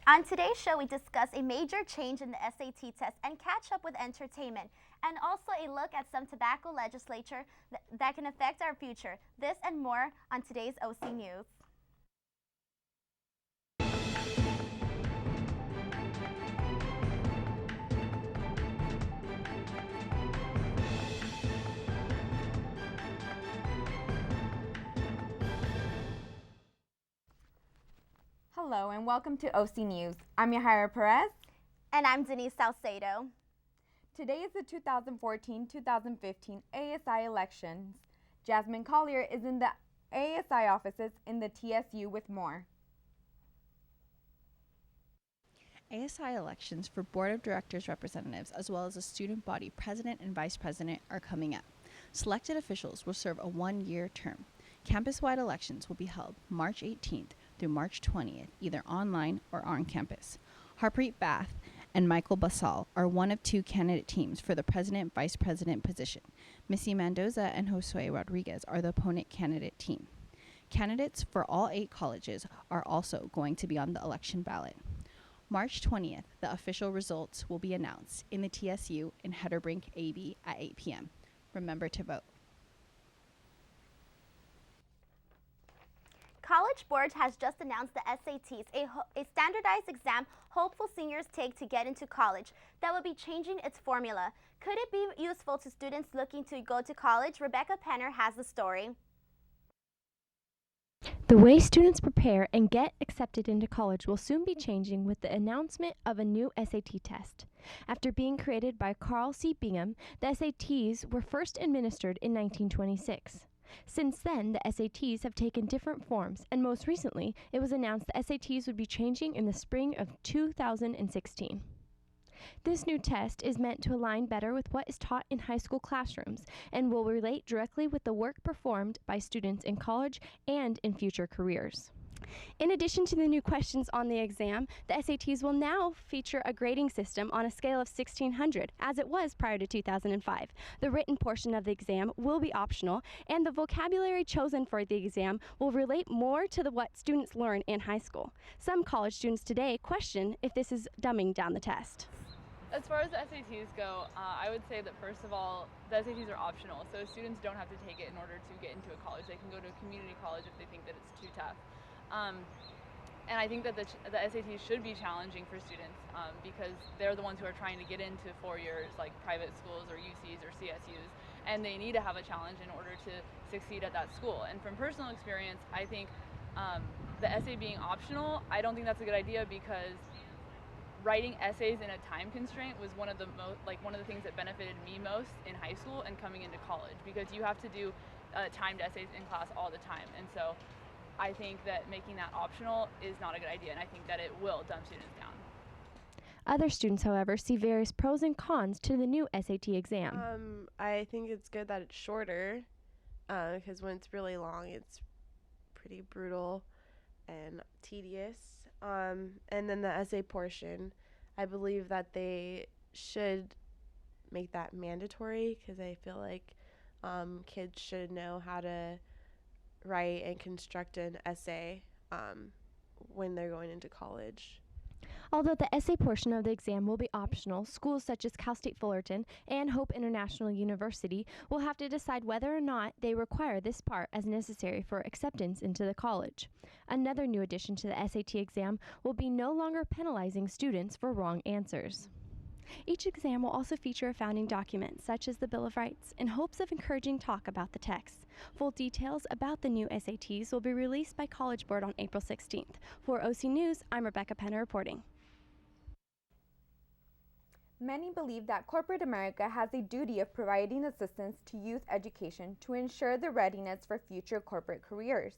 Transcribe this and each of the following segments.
On today's show, we discuss a major change in the SAT test and catch up with entertainment, and also a look at some tobacco legislature that can affect our future. This and more on today's OC News. Hello and welcome to OC News. I'm Yahaira Perez. And I'm Denise Salcedo. Today is the 2014-2015 ASI elections. Jasmine Collier is in the ASI offices in the TSU with more. ASI elections for Board of Directors representatives as well as a student body president and vice president are coming up. Selected officials will serve a one-year term. Campus-wide elections will be held March 18th through March 20th, either online or on campus. Harpreet Bath and Michael Basal are one of two candidate teams for the president-vice president position. Missy Mendoza and Josue Rodriguez are the opponent candidate team. Candidates for all 8 colleges are also going to be on the election ballot. March 20th, the official results will be announced in the TSU in Hedderbrink AB at 8 p.m. Remember to vote. College Board has just announced the SATs, a standardized exam hopeful seniors take to get into college that will be changing its formula. Could it be useful to students looking to go to college? Rebecca Penner has the story. The way students prepare and get accepted into college will soon be changing with the announcement of a new SAT test. After being created by Carl C. Bingham, the SATs were first administered in 1926. Since then, the SATs have taken different forms, and most recently, it was announced the SATs would be changing in the spring of 2016. This new test is meant to align better with what is taught in high school classrooms and will relate directly with the work performed by students in college and in future careers. In addition to the new questions on the exam, the SATs will now feature a grading system on a scale of 1600, as it was prior to 2005. The written portion of the exam will be optional, and the vocabulary chosen for the exam will relate more to what students learn in high school. Some college students today question if this is dumbing down the test. As far as the SATs go, I would say that first of all, the SATs are optional, so students don't have to take it in order to get into a college. They can go to a community college if they think that it's too tough. And I think that the SATs should be challenging for students because they're the ones who are trying to get into 4 years like private schools or UCs or CSUs, and they need to have a challenge in order to succeed at that school. And from personal experience, I think the essay being optional, I don't think that's a good idea because writing essays in a time constraint was one of the things that benefited me most in high school and coming into college, because you have to do timed essays in class all the time. And so I think that making that optional is not a good idea, and I think that it will dumb students down. Other students, however, see various pros and cons to the new SAT exam. I think it's good that it's shorter because when it's really long, it's pretty brutal and tedious. And then the essay portion, I believe that they should make that mandatory because I feel like kids should know how to write and construct an essay when they're going into college. Although the essay portion of the exam will be optional, schools such as Cal State Fullerton and Hope International University will have to decide whether or not they require this part as necessary for acceptance into the college. Another new addition to the SAT exam will be no longer penalizing students for wrong answers. Each exam will also feature a founding document, such as the Bill of Rights, in hopes of encouraging talk about the text. Full details about the new SATs will be released by College Board on April 16th. For OC News, I'm Rebecca Penner reporting. Many believe that corporate America has a duty of providing assistance to youth education to ensure their readiness for future corporate careers.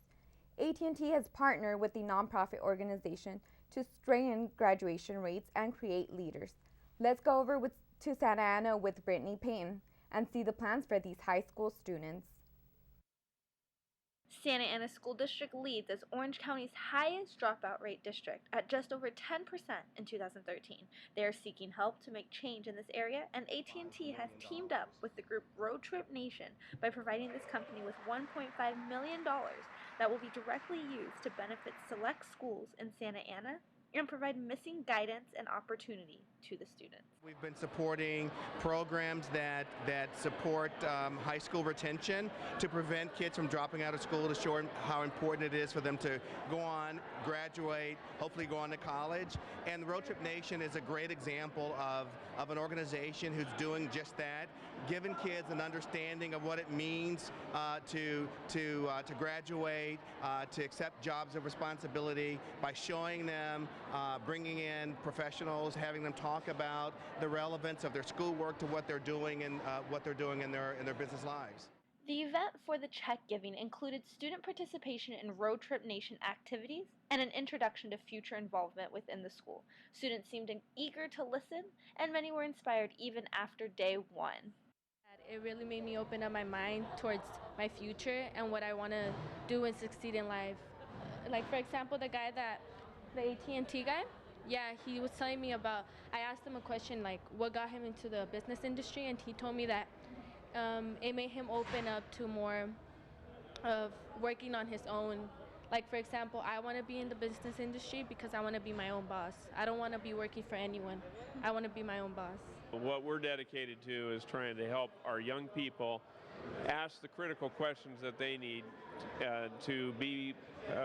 AT&T has partnered with the nonprofit organization to strengthen graduation rates and create leaders. Let's go over to Santa Ana with Brittany Payne and see the plans for these high school students. Santa Ana School District leads as Orange County's highest dropout rate district at just over 10% in 2013. They are seeking help to make change in this area, and AT&T has teamed up with the group Road Trip Nation by providing this company with $1.5 million that will be directly used to benefit select schools in Santa Ana, and provide missing guidance and opportunity to the students. We've been supporting programs that support high school retention to prevent kids from dropping out of school, to show how important it is for them to go on, graduate, hopefully go on to college. And the Road Trip Nation is a great example of an organization who's doing just that, giving kids an understanding of what it means to graduate, to accept jobs of responsibility by showing them, bringing in professionals, having them talk about the relevance of their schoolwork to what they're doing and what they're doing in their business lives. The event for the check giving included student participation in Road Trip Nation activities and an introduction to future involvement within the school. Students seemed eager to listen, and many were inspired even after day one. It really made me open up my mind towards my future and what I want to do and succeed in life. Like, for example, the AT&T guy, yeah, he was telling me about, I asked him a question like what got him into the business industry, and he told me that it made him open up to more of working on his own. Like, for example, I want to be in the business industry because I want to be my own boss. I don't want to be working for anyone. I want to be my own boss. What we're dedicated to is trying to help our young people ask the critical questions that they need to be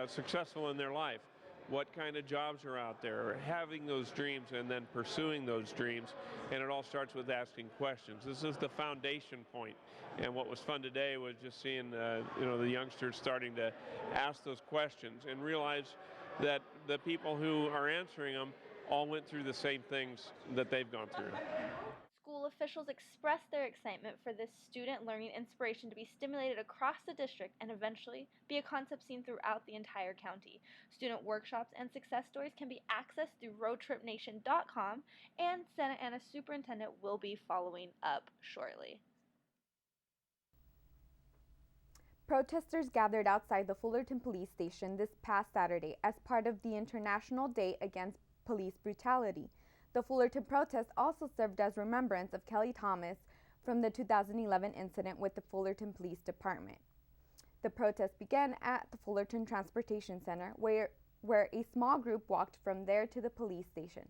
successful in their life. What kind of jobs are out there, having those dreams and then pursuing those dreams, and it all starts with asking questions. This is the foundation point, and what was fun today was just seeing the youngsters starting to ask those questions and realize that the people who are answering them all went through the same things that they've gone through. School officials expressed their excitement for this student learning inspiration to be stimulated across the district and eventually be a concept seen throughout the entire county. Student workshops and success stories can be accessed through roadtripnation.com, and Santa Ana Superintendent will be following up shortly. Protesters gathered outside the Fullerton Police Station this past Saturday as part of the International Day Against Police Brutality. The Fullerton protest also served as remembrance of Kelly Thomas from the 2011 incident with the Fullerton Police Department. The protest began at the Fullerton Transportation Center, where a small group walked from there to the police station.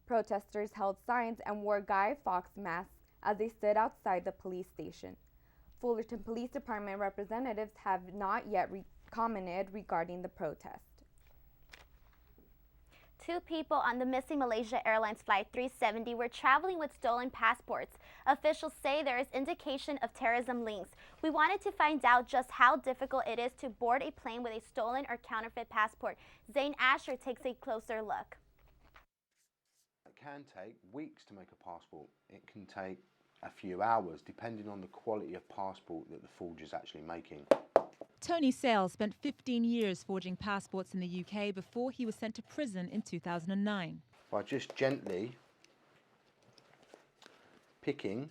Protesters held signs and wore Guy Fawkes masks as they stood outside the police station. Fullerton Police Department representatives have not yet commented regarding the protest. 2 people on the missing Malaysia Airlines Flight 370 were traveling with stolen passports. Officials say there is indication of terrorism links. We wanted to find out just how difficult it is to board a plane with a stolen or counterfeit passport. Zane Asher takes a closer look. It can take weeks to make a passport. It can take a few hours, depending on the quality of passport that the forger's actually making. Tony Sales spent 15 years forging passports in the UK before he was sent to prison in 2009. By just gently picking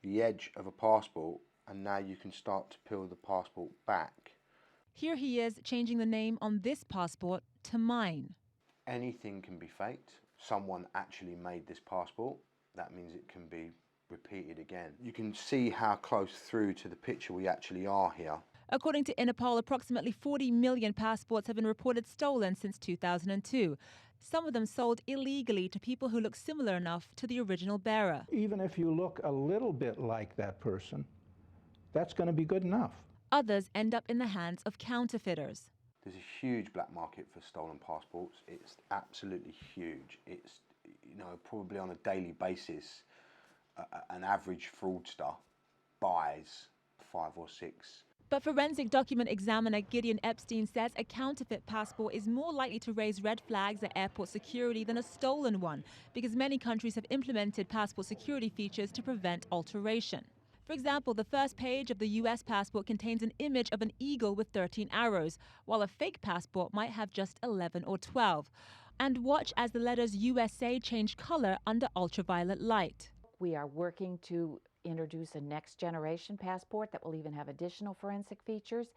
the edge of a passport, and now you can start to peel the passport back. Here he is changing the name on this passport to mine. Anything can be faked. Someone actually made this passport. That means it can be repeated again. You can see how close through to the picture we actually are here. According to Interpol, approximately 40 million passports have been reported stolen since 2002. Some of them sold illegally to people who look similar enough to the original bearer. Even if you look a little bit like that person, that's going to be good enough. Others end up in the hands of counterfeiters. There's a huge black market for stolen passports. It's absolutely huge. It's, probably on a daily basis, an average fraudster buys 5 or 6. But forensic document examiner Gideon Epstein says a counterfeit passport is more likely to raise red flags at airport security than a stolen one, because many countries have implemented passport security features to prevent alteration. For example, the first page of the US passport contains an image of an eagle with 13 arrows, while a fake passport might have just 11 or 12. And watch as the letters USA change color under ultraviolet light. We are working to introduce a next generation passport that will even have additional forensic features.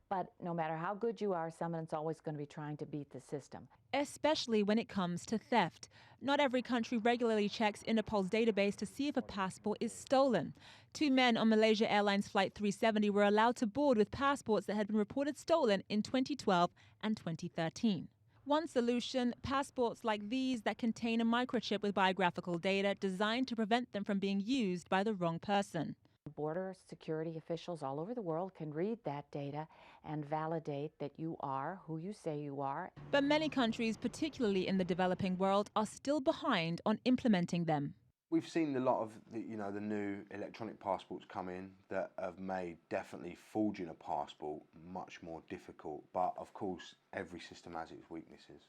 But no matter how good you are, someone's always going to be trying to beat the system. Especially when it comes to theft. Not every country regularly checks Interpol's database to see if a passport is stolen. 2 men on Malaysia Airlines Flight 370 were allowed to board with passports that had been reported stolen in 2012 and 2013. One solution, passports like these that contain a microchip with biographical data designed to prevent them from being used by the wrong person. Border security officials all over the world can read that data and validate that you are who you say you are. But many countries, particularly in the developing world, are still behind on implementing them. We've seen a lot of the new electronic passports come in that have made definitely forging a passport much more difficult. But of course, every system has its weaknesses.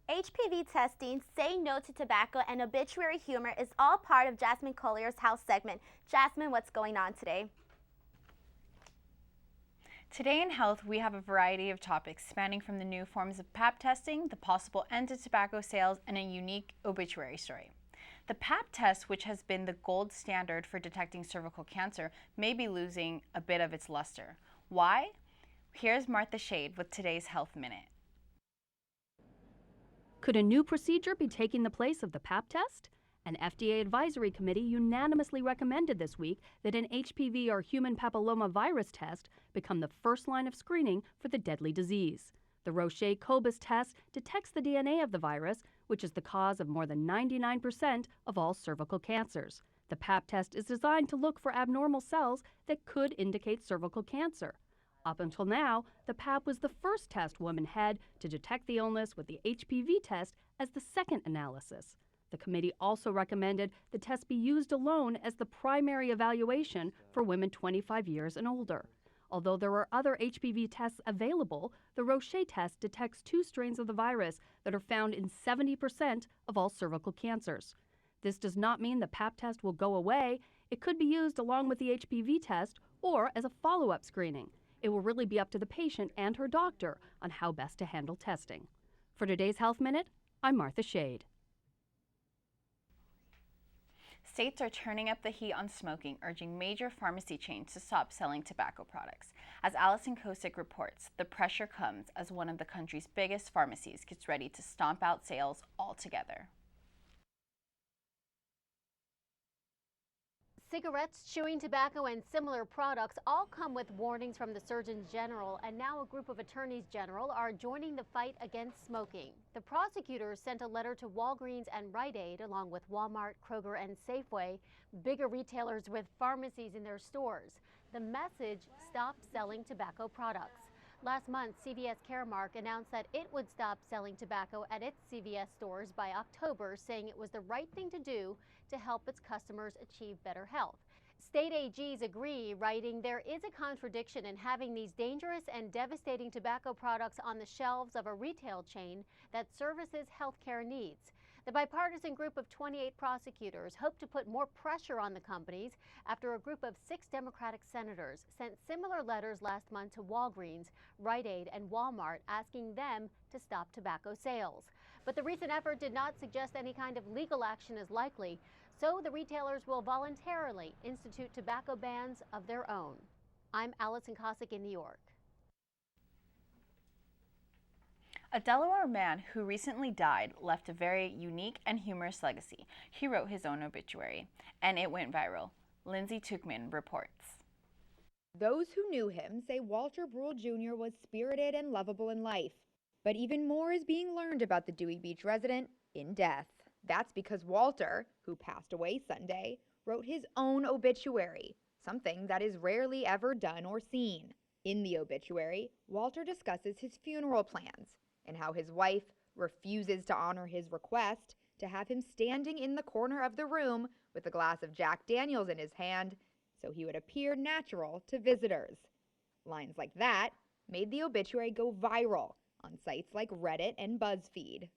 HPV testing, say no to tobacco, and obituary humor is all part of Jasmine Collier's House segment. Jasmine, what's going on today? Today in Health, we have a variety of topics spanning from the new forms of Pap testing, the possible end to tobacco sales, and a unique obituary story. The Pap test, which has been the gold standard for detecting cervical cancer, may be losing a bit of its luster. Why? Here's Martha Shade with today's Health Minute. Could a new procedure be taking the place of the Pap test? An FDA advisory committee unanimously recommended this week that an HPV or human papillomavirus test become the first line of screening for the deadly disease. The Roche-Cobas test detects the DNA of the virus, which is the cause of more than 99% of all cervical cancers. The Pap test is designed to look for abnormal cells that could indicate cervical cancer. Up until now, the Pap was the first test women had to detect the illness, with the HPV test as the second analysis. The committee also recommended the test be used alone as the primary evaluation for women 25 years and older. Although there are other HPV tests available, the Roche test detects 2 strains of the virus that are found in 70% of all cervical cancers. This does not mean the Pap test will go away. It could be used along with the HPV test or as a follow-up screening. It will really be up to the patient and her doctor on how best to handle testing. For today's Health Minute, I'm Martha Shade. States are turning up the heat on smoking, urging major pharmacy chains to stop selling tobacco products. As Allison Kosick reports, the pressure comes as one of the country's biggest pharmacies gets ready to stomp out sales altogether. Cigarettes, chewing tobacco, and similar products all come with warnings from the Surgeon General, and now a group of attorneys general are joining the fight against smoking. The prosecutors sent a letter to Walgreens and Rite Aid, along with Walmart, Kroger, and Safeway, bigger retailers with pharmacies in their stores. The message: stop selling tobacco products. Last month, CVS Caremark announced that it would stop selling tobacco at its CVS stores by October, saying it was the right thing to do to help its customers achieve better health. State AGs agree, writing, there is a contradiction in having these dangerous and devastating tobacco products on the shelves of a retail chain that services healthcare needs. The bipartisan group of 28 prosecutors hope to put more pressure on the companies after a group of 6 Democratic senators sent similar letters last month to Walgreens, Rite Aid, and Walmart asking them to stop tobacco sales. But the recent effort did not suggest any kind of legal action is likely, so the retailers will voluntarily institute tobacco bans of their own. I'm Allison Kosick in New York. A Delaware man who recently died left a very unique and humorous legacy. He wrote his own obituary, and it went viral. Lindsay Tuchman reports. Those who knew him say Walter Brule Jr. was spirited and lovable in life. But even more is being learned about the Dewey Beach resident in death. That's because Walter, who passed away Sunday, wrote his own obituary, something that is rarely ever done or seen. In the obituary, Walter discusses his funeral plans and how his wife refuses to honor his request to have him standing in the corner of the room with a glass of Jack Daniels in his hand so he would appear natural to visitors. Lines like that made the obituary go viral on sites like Reddit and BuzzFeed.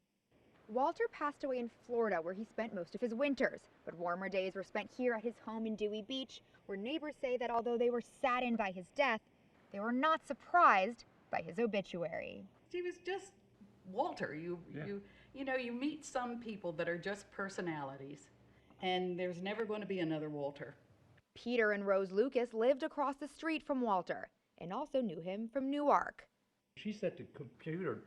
Walter passed away in Florida, where he spent most of his winters, but warmer days were spent here at his home in Dewey Beach, where neighbors say that although they were saddened by his death, they were not surprised by his obituary. He was just Walter. You meet some people that are just personalities, and there's never going to be another Walter. Peter and Rose Lucas lived across the street from Walter and also knew him from Newark. She's at the computer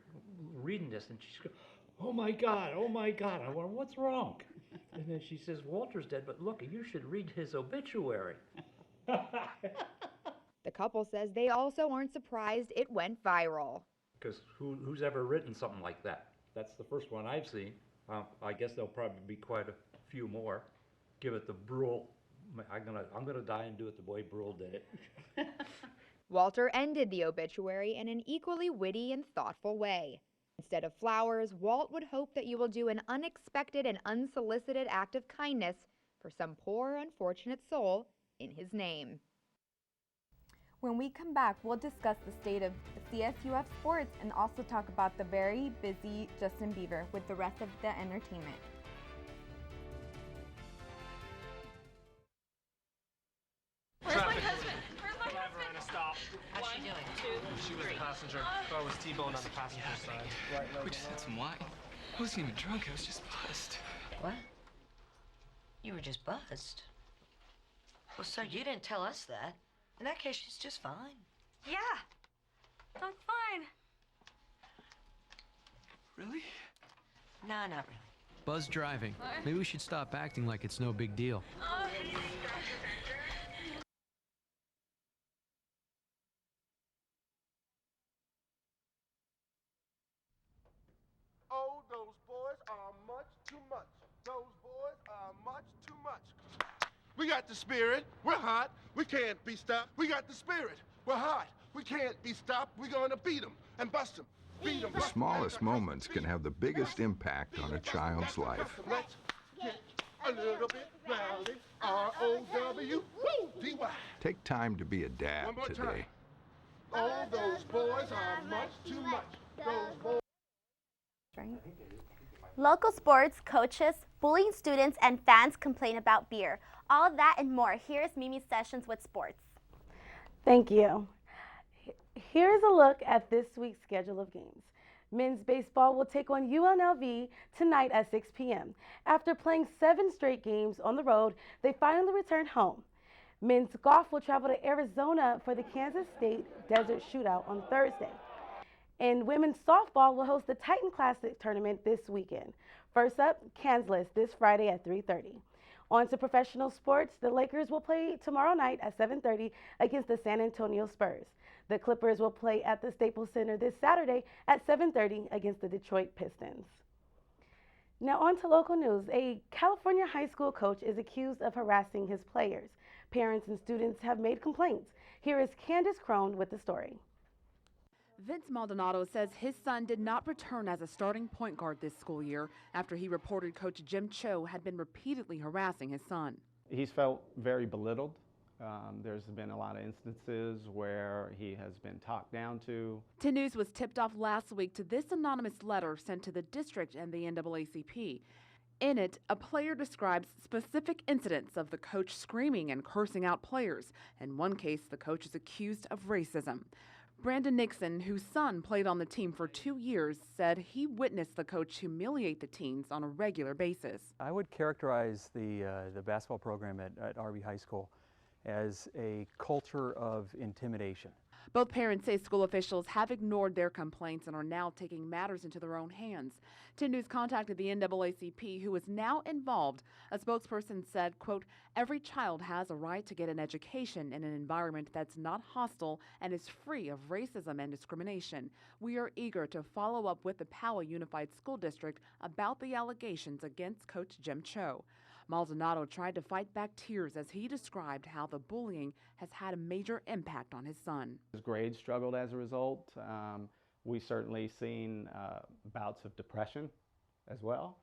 reading this, and she's going, oh my God, I wonder what's wrong. And then she says, Walter's dead, but look, you should read his obituary. The couple says they also aren't surprised it went viral. Because who's ever written something like that? That's the first one I've seen. I guess there'll probably be quite a few more. Give it the Brule. I'm gonna die and do it the way Brule did it. Walter ended the obituary in an equally witty and thoughtful way. Instead of flowers, Walt would hope that you will do an unexpected and unsolicited act of kindness for some poor, unfortunate soul in his name. When we come back, we'll discuss the state of the CSUF sports and also talk about the very busy Justin Bieber with the rest of the entertainment. Where's my husband? Where's my husband? We're gonna stop. How's she doing? 1, 2, she was the passenger. I was T-boned on the passenger side. We just had some wine. I wasn't even drunk, I was just buzzed. What? You were just buzzed? Well, sir, you didn't tell us that. In that case, she's just fine. Yeah, I'm fine. Really? Nah, not really. Buzz driving. What? Maybe we should stop acting like it's no big deal. Oh, those boys are much too much. Those boys are much too much. We got the spirit. We're hot. We can't be stopped. We got the spirit. We're hot. We can't be stopped. We're gonna beat them and bust them. Beat them. The smallest moments can have the biggest impact on a child's life. Let's get a little bit rowdy. R-O-W-D-Y. Take time to be a dad One more today. time. Oh, those boys are much too much. Those boys. Local sports, coaches, bullying students, and fans complain about beer. All of that and more. Here's Mimi Sessions with sports. Thank you. Here's a look at this week's schedule of games. Men's baseball will take on UNLV tonight at 6 p.m. After playing 7 straight games on the road, they finally return home. Men's golf will travel to Arizona for the Kansas State Desert Shootout on Thursday. And women's softball will host the Titan Classic tournament this weekend. First up, Kansas this Friday at 3:30. On to professional sports, the Lakers will play tomorrow night at 7:30 against the San Antonio Spurs. The Clippers will play at the Staples Center this Saturday at 7:30 against the Detroit Pistons. Now on to local news. A California high school coach is accused of harassing his players. Parents and students have made complaints. Here is Candace Crone with the story. Vince Maldonado says his son did not return as a starting point guard this school year after he reported Coach Jim Cho had been repeatedly harassing his son. He's felt very belittled. There's been a lot of instances where he has been talked down to. 10 News was tipped off last week to this anonymous letter sent to the district and the NAACP. In it, a player describes specific incidents of the coach screaming and cursing out players. In one case, the coach is accused of racism. Brandon Nixon, whose son played on the team for 2 years, said he witnessed the coach humiliate the teens on a regular basis. I would characterize the basketball program at RB High School as a culture of intimidation. Both parents say school officials have ignored their complaints and are now taking matters into their own hands. 10 News contacted the NAACP, who is now involved. A spokesperson said, quote, "Every child has a right to get an education in an environment that's not hostile and is free of racism and discrimination. We are eager to follow up with the Powell Unified School District about the allegations against Coach Jim Cho." Maldonado tried to fight back tears as he described how the bullying has had a major impact on his son. His grades struggled as a result. We certainly seen bouts of depression as well.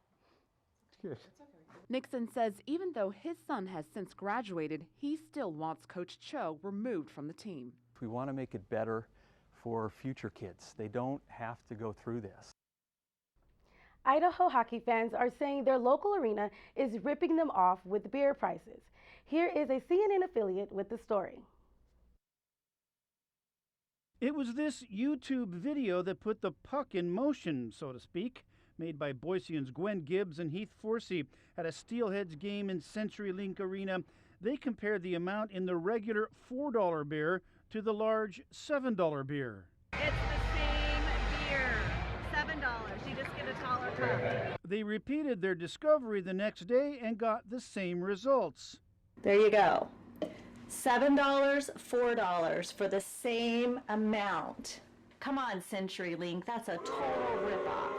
Nixon says even though his son has since graduated, he still wants Coach Cho removed from the team. We want to make it better for future kids. They don't have to go through this. Idaho hockey fans are saying their local arena is ripping them off with beer prices. Here is a CNN affiliate with the story. It was this YouTube video that put the puck in motion, so to speak, made by Boiseans Gwen Gibbs and Heath Forsey at a Steelheads game in CenturyLink Arena. They compared the amount in the regular $4 beer to the large $7 beer. It's the same beer, $7. You just get a taller cup. They repeated their discovery the next day and got the same results. There you go. $7, $4 for the same amount. Come on, CenturyLink, that's a total ripoff.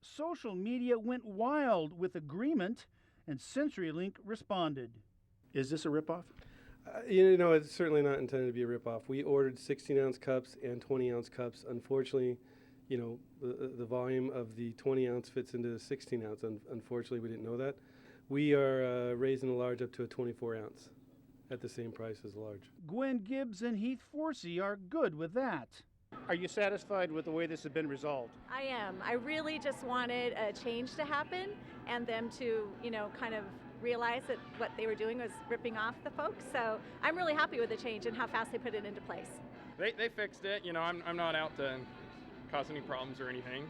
Social media went wild with agreement, and CenturyLink responded. Is this a ripoff? It's certainly not intended to be a ripoff. We ordered 16-ounce cups and 20-ounce cups. Unfortunately, the volume of the 20-ounce fits into the 16-ounce. Unfortunately, we didn't know that. We are raising the large up to a 24-ounce at the same price as the large. Gwen Gibbs and Heath Forsey are good with that. Are you satisfied with the way this has been resolved? I am. I really just wanted a change to happen and them to, kind of realize that what they were doing was ripping off the folks. So I'm really happy with the change and how fast they put it into place. They fixed it. I'm not out to cause any problems or anything.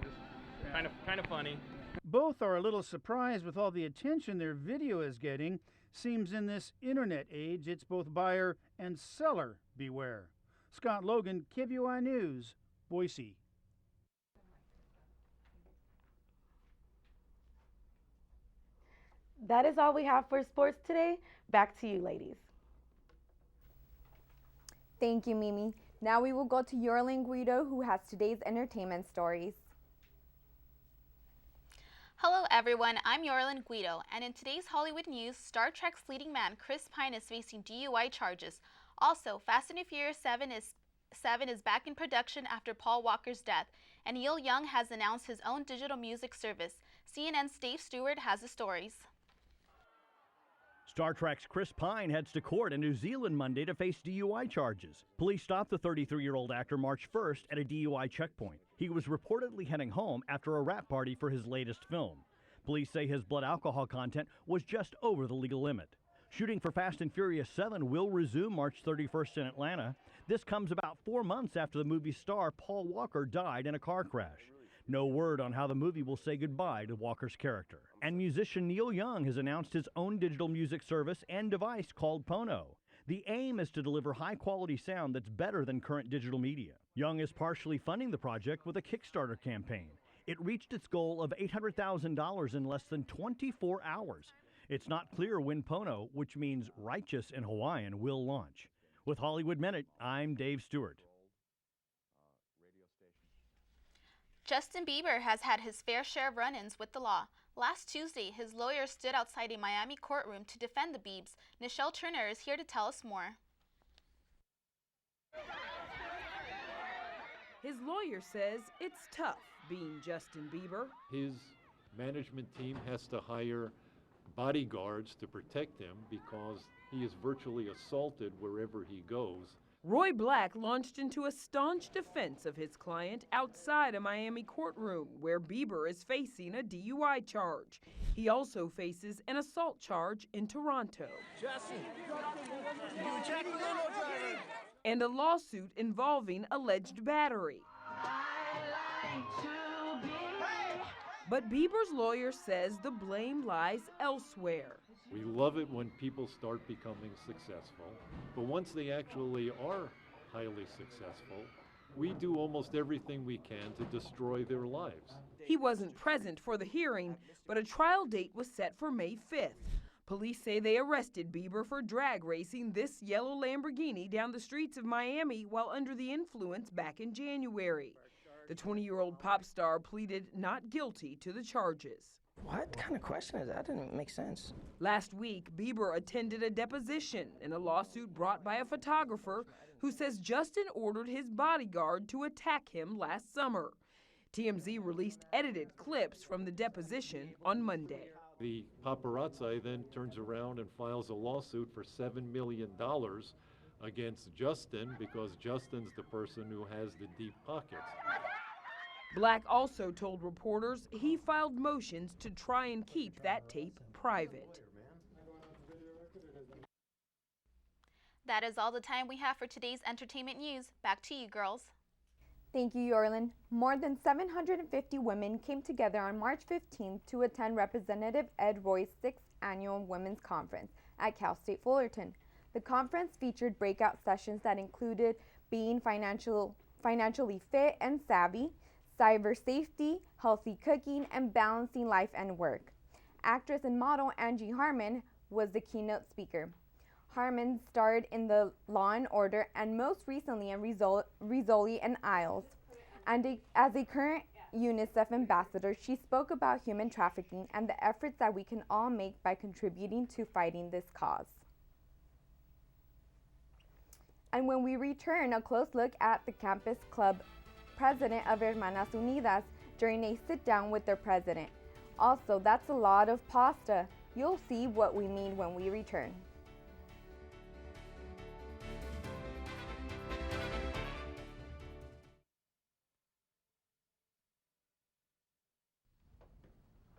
Just kind of funny. Both are a little surprised with all the attention their video is getting. Seems in this internet age, it's both buyer and seller beware. Scott Logan, KVOI News, Boise. That is all we have for sports today. Back to you, ladies. Thank you, Mimi. Now we will go to Yorlin Guido, who has today's entertainment stories. Hello everyone, I'm Yorlin Guido, and in today's Hollywood news, Star Trek's leading man Chris Pine is facing DUI charges. Also, Fast and Furious 7 is back in production after Paul Walker's death, and Neil Young has announced his own digital music service. CNN's Dave Stewart has the stories. Star Trek's Chris Pine heads to court in New Zealand Monday to face DUI charges. Police stopped the 33-year-old actor March 1st at a DUI checkpoint. He was reportedly heading home after a wrap party for his latest film. Police say his blood alcohol content was just over the legal limit. Shooting for Fast and Furious 7 will resume March 31st in Atlanta. This comes about 4 months after the movie star Paul Walker died in a car crash. No word on how the movie will say goodbye to Walker's character. And musician Neil Young has announced his own digital music service and device called Pono. The aim is to deliver high-quality sound that's better than current digital media. Young is partially funding the project with a Kickstarter campaign. It reached its goal of $800,000 in less than 24 hours. It's not clear when Pono, which means righteous in Hawaiian, will launch. With Hollywood Minute, I'm Dave Stewart. Justin Bieber has had his fair share of run-ins with the law. Last Tuesday, his lawyer stood outside a Miami courtroom to defend the Biebs. Nichelle Turner is here to tell us more. His lawyer says it's tough being Justin Bieber. His management team has to hire bodyguards to protect him because he is virtually assaulted wherever he goes. Roy Black launched into a staunch defense of his client outside a Miami courtroom where Bieber is facing a DUI charge. He also faces an assault charge in Toronto. And a lawsuit involving alleged battery. But Bieber's lawyer says the blame lies elsewhere. We love it when people start becoming successful, but once they actually are highly successful, we do almost everything we can to destroy their lives. He wasn't present for the hearing, but a trial date was set for May 5th. Police say they arrested Bieber for drag racing this yellow Lamborghini down the streets of Miami while under the influence back in January. The 20-year-old pop star pleaded not guilty to the charges. What kind of question is that? That didn't make sense. Last week, Bieber attended a deposition in a lawsuit brought by a photographer who says Justin ordered his bodyguard to attack him last summer. TMZ released edited clips from the deposition on Monday. The paparazzi then turns around and files a lawsuit for $7 million against Justin because Justin's the person who has the deep pockets. Black also told reporters he filed motions to try and keep that tape private. That is all the time we have for today's entertainment news. Back to you, girls. Thank you, Yorlin. More than 750 women came together on March 15th to attend Representative Ed Roy's 6th Annual Women's Conference at Cal State Fullerton. The conference featured breakout sessions that included being financially fit and savvy, cyber safety, healthy cooking, and balancing life and work. Actress and model Angie Harmon was the keynote speaker. Harmon starred in the Law and Order and most recently in Rizzoli and Isles. And as a current UNICEF ambassador, she spoke about human trafficking and the efforts that we can all make by contributing to fighting this cause. And when we return, a close look at the campus club president of Hermanas Unidas during a sit-down with their president. Also, that's a lot of pasta. You'll see what we mean when we return.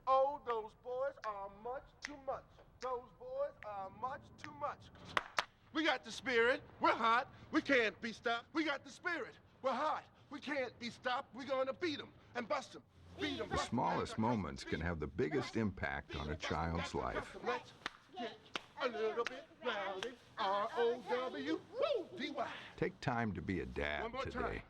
Oh, those boys are much too much. Those boys are much too much. We got the spirit. We're hot. We can't be stopped. We got the spirit. We're hot. We can't be stopped. We're going to beat them and bust them. Beat them. The smallest moments can have the biggest impact on a child's life. Let's get a little bit rowdy. R-O-W-D-Y. Take time to be a dad One more today. time.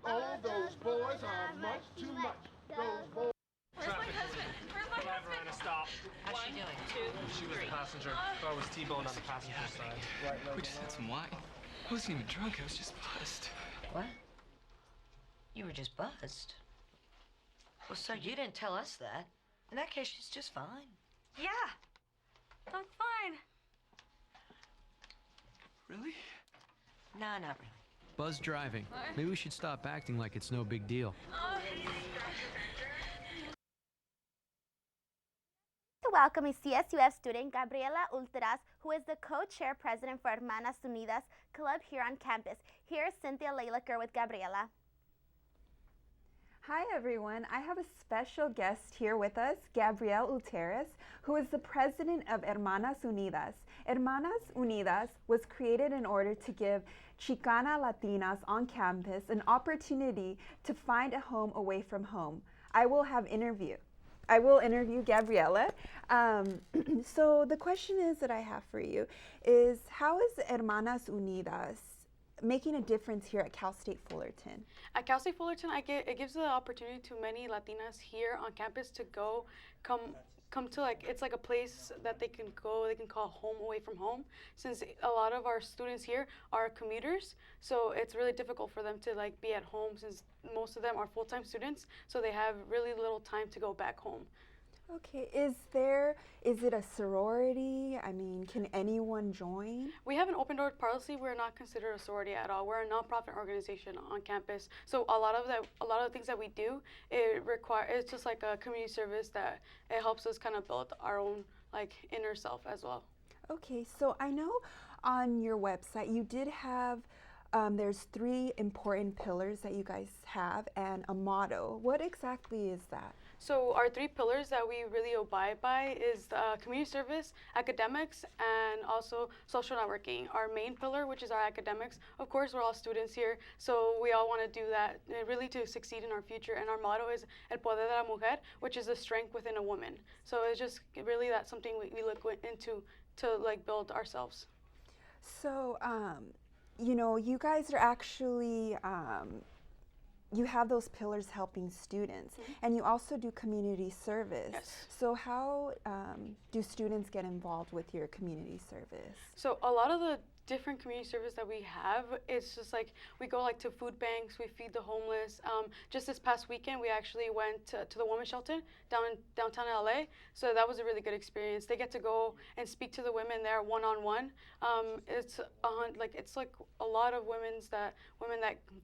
Oh, those boys are much too much. Those boys. Where's my husband? Where's my husband? We're in a stop. How's she doing? 2, 3. She was the passenger. I was T-boned on the passenger side. We just had some wine. I wasn't even drunk. I was just buzzed. What? You were just buzzed? Well, sir, you didn't tell us that. In that case, she's just fine. Yeah, I'm fine. Really? No, not really. Buzz driving. Maybe we should stop acting like it's no big deal. To welcome a CSUF student, Gabriela Ulteras, who is the co-chair president for Hermanas Unidas Club here on campus. Here is Cynthia Lailaker with Gabriela. Hi everyone, I have a special guest here with us, Gabriela Ulteras, who is the president of Hermanas Unidas. Hermanas Unidas was created in order to give Chicana Latinas on campus an opportunity to find a home away from home. I will interview Gabriela. So the question is that I have for you is, how is Hermanas Unidas making a difference here at Cal State Fullerton? At Cal State Fullerton, it gives the opportunity to many Latinas here on campus to come to, like, it's like a place that they can go, they can call home away from home, since a lot of our students here are commuters, so it's really difficult for them to, like, be at home, since most of them are full-time students, so they have really little time to go back home. Okay, is it a sorority? I mean, can anyone join? We have an open door policy. We're not considered a sorority at all. We're a nonprofit organization on campus. So a lot of the things that we do, it's just like a community service that it helps us kind of build our own, like, inner self as well. Okay, so I know on your website you did have there's 3 important pillars that you guys have and a motto. What exactly is that? So our 3 pillars that we really abide by is community service, academics, and also social networking. Our main pillar, which is our academics, of course, we're all students here, so we all want to do that really to succeed in our future. And our motto is El Poder de la Mujer, which is the strength within a woman. So it's just really that's something we look into to, like, build ourselves. So, you know, you guys are actually you have those pillars helping students, and you also do community service. Yes. So how do students get involved with your community service? So a lot of the different community service that we have, it's just like we go like to food banks, we feed the homeless. Just this past weekend, we actually went to the women's shelter downtown LA. So that was a really good experience. They get to go and speak to the women there one-on-one. It's like a lot of women that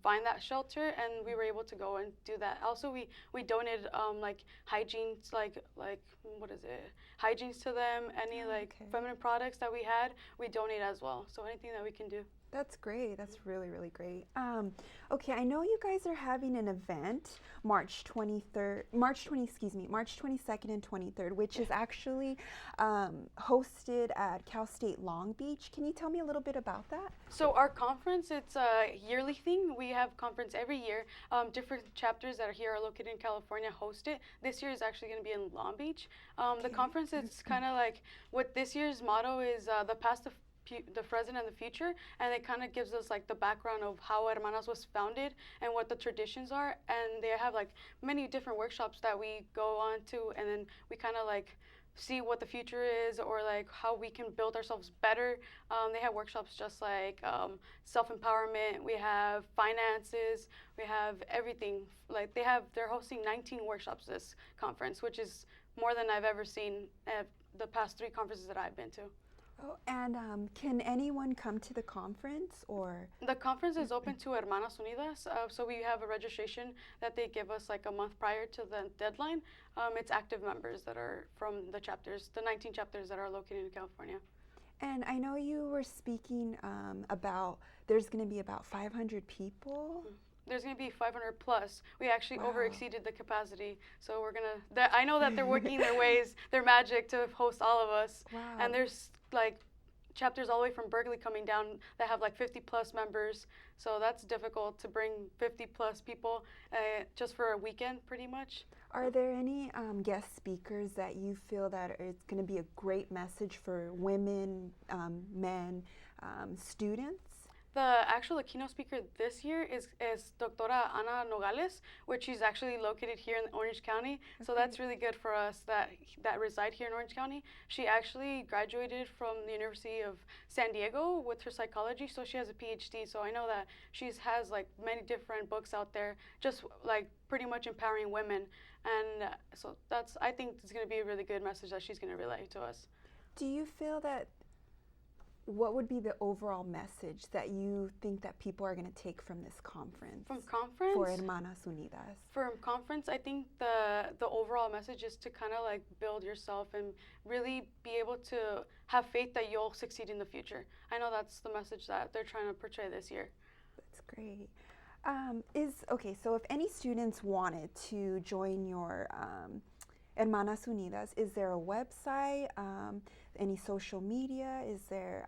find that shelter, and we were able to go and do that. Also, we donated like hygienes, like what is it? Hygienes to them. Any feminine products that we had, we donate as well. So anything that we can do. That's great. That's really, really great. Okay, I know you guys are having an event March 22nd and 23rd, which is actually hosted at Cal State Long Beach. Can you tell me a little bit about that? So our conference, it's a yearly thing. We have conference every year. Different chapters that are here are located in California host it. This year is actually going to be in Long Beach. The conference is kind of like, what this year's motto is the past, the present, and the future, and it kind of gives us like the background of how Hermanas was founded and what the traditions are, and they have like many different workshops that we go on to, and then we kind of like see what the future is, or like how we can build ourselves better. They have workshops just like self-empowerment. We have finances. We have everything. Like they're hosting 19 workshops this conference, which is more than I've ever seen at the past 3 conferences that I've been to. Oh, and can anyone come to the conference, or? The conference is open to Hermanas Unidas, so we have a registration that they give us like a month prior to the deadline. It's active members that are from the chapters, the 19 chapters that are located in California. And I know you were speaking about there's going to be about 500 people. There's going to be 500 plus. We actually over-exceeded the capacity, so we're gonna. I know that they're working their magic to host all of us. Wow. And there's like chapters all the way from Berkeley coming down that have like 50 plus members. So that's difficult to bring 50 plus people just for a weekend, pretty much. Are there any guest speakers that you feel that it's going to be a great message for women, men, students? The keynote speaker this year is Doctora Ana Nogales, which she's actually located here in Orange County. Okay. So that's really good for us that reside here in Orange County. She actually graduated from the University of San Diego with her psychology, so she has a PhD. So I know that she has like many different books out there, just like pretty much empowering women. And so I think it's going to be a really good message that she's going to relay to us. Do you feel that what would be the overall message that you think that people are going to take from this conference? From conference? For Hermanas Unidas. For conference, I think the overall message is to kind of like build yourself and really be able to have faith that you'll succeed in the future. I know that's the message that they're trying to portray this year. That's great. Okay, so if any students wanted to join your Hermanas Unidas, is there a website, any social media? Is there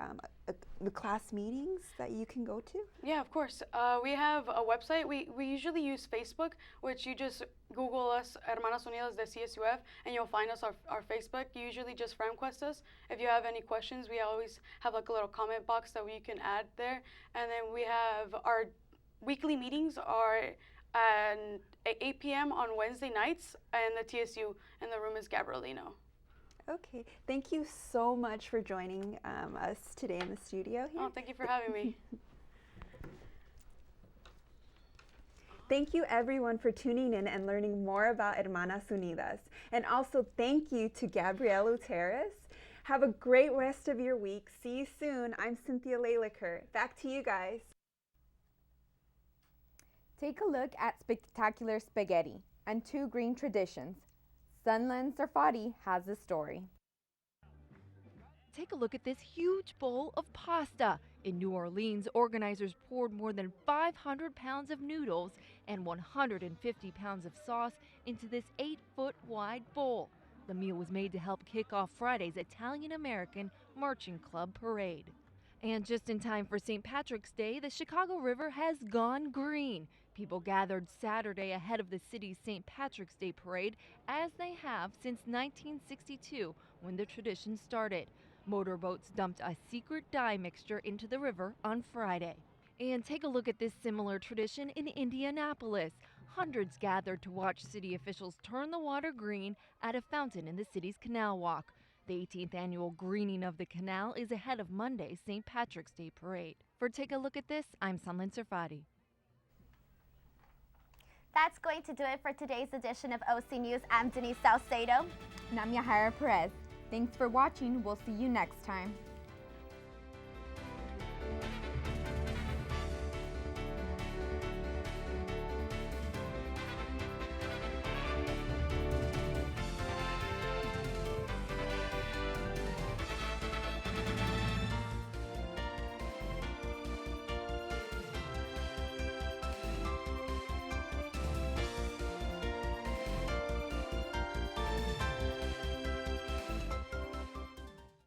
the class meetings that you can go to? Yeah, of course. We have a website. We usually use Facebook, which you just Google us, Hermanas Unidas de CSUF, and you'll find us our Facebook. You usually just friend request us. If you have any questions, we always have like a little comment box that you can add there. And then we have our weekly meetings are at 8 p.m. on Wednesday nights, and the TSU, and the room is Gabrielino. Okay, thank you so much for joining us today in the studio here. Oh, thank you for having me. Thank you everyone for tuning in and learning more about Hermanas Unidas. And also thank you to Gabrielle Uteres. Have a great rest of your week. See you soon. I'm Cynthia Laliker. Back to you guys. Take a look at spectacular spaghetti and 2 green traditions. Sunland Sarfati has the story. Take a look at this huge bowl of pasta. In New Orleans, organizers poured more than 500 pounds of noodles and 150 pounds of sauce into this 8-foot wide bowl. The meal was made to help kick off Friday's Italian-American Marching Club parade. And just in time for St. Patrick's Day, the Chicago River has gone green. People gathered Saturday ahead of the city's St. Patrick's Day parade, as they have since 1962, when the tradition started. Motorboats dumped a secret dye mixture into the river on Friday. And take a look at this similar tradition in Indianapolis. Hundreds gathered to watch city officials turn the water green at a fountain in the city's Canal Walk. The 18th annual greening of the canal is ahead of Monday's St. Patrick's Day parade. For Take a Look at This, I'm Sunland Sarfati. That's going to do it for today's edition of OC News. I'm Denise Salcedo. And I'm Yahira Perez. Thanks for watching. We'll see you next time.